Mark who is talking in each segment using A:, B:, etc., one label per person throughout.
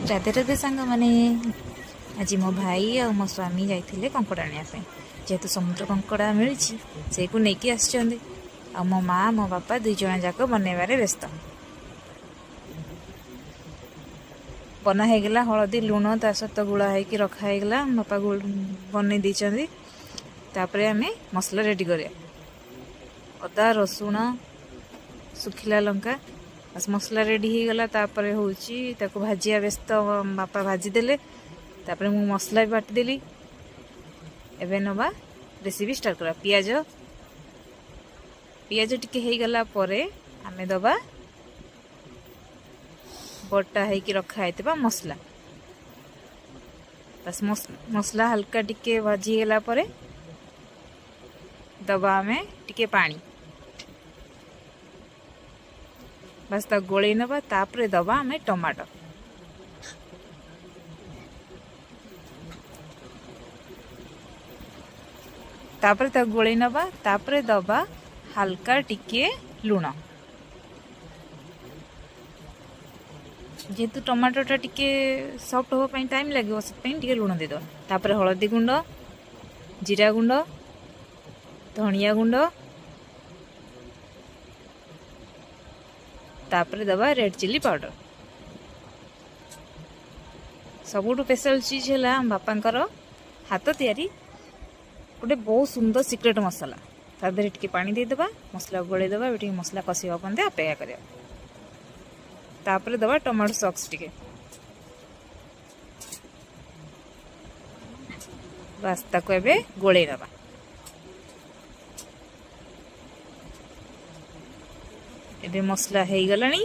A: राधे राधे सांग मैंने आज मो भाई और मो स्वामी जाते कंकड़ा आने जेहेतु समुद्र कंकड़ा मिली से को लेकिन आसछन्ते आ मो माँ मो बापा दुई जन जाक बनइबारे व्यस्त बना होगला हलदी लुण ता सहित गुड़ा होगी रखाईगला बापा बन देती आम मसला रेडी कर अदा रसुण सुखिला लंका बस मसला रेडी हो गला तापर होची ताको भाजिया व्यस्त बापा भाजीदेले तापर मु मसला भी बाटिदेली एबे नवा रेसिपी स्टार्ट करा पियाज पियाज टिके हो गला परे आमे दबा बटा है रखा है मसला बस मसला हल्का टिके भाजी गला परे दबा आमे टिके पानी बस ता गोले नबा तापरे दबा आमे टमाटो तापरे ता गोले नबा तापरे दबा हल्का टिके लुण जेहेतु टमाटोटा टिके सॉफ्ट होगा पाई टाइम लगे से लुण दे दो तापरे हलदी गुंड जीरा गुंड धनिया गुंड तापरे दबा रेड चिली पाउडर सबुठु स्पेशल चीज है बापांकर हाथ तैयारी गोटे बहुत सुंदर सिक्रेट मसला तादे टिके पानी देदेबा मसला गोले देबा टिके मसला कषिबा पन्ते अपेक्षा करिया तापरे दबा टमाटो सॉस टिके बस ताको एबे गोले दबा एबे मसला हो गलानी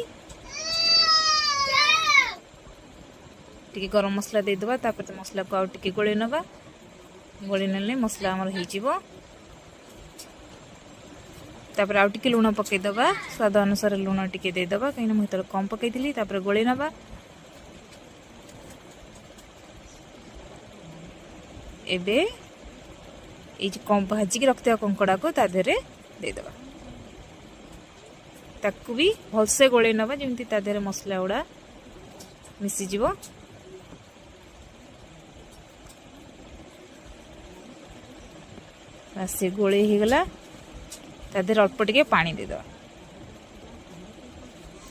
A: टिके गरम मसला देदेबा तापर मसला को आउ टिके गोले नबा गोले नेले मसला हमर हो जिवो तापर आउ टिके लुण पकेदेबा स्वाद अनुसार लुण टिके देदेबा कहीं मुझे कम पकईली तापर गोले नबा एबे ये कम भाजिक रखते कंकड़ा को तादेरे देदेबा ताकू भी भलसे गोले नबा जमी तादेरे मसला गुड़ा मिसीज से गोले हो गला तादेर अल्प टिके पानी देदेबा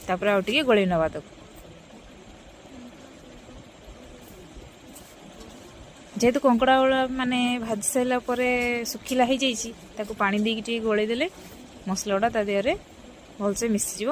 A: तापर आउ टिके गोले नबा ताकू जेहेतु कंकड़ा गुड़ा माने भाजी सारा सुखिला हो जाइए ताकू पानी देकी टिके गोले देले मसला गुड़ा ता देहरे भलसे मिसीज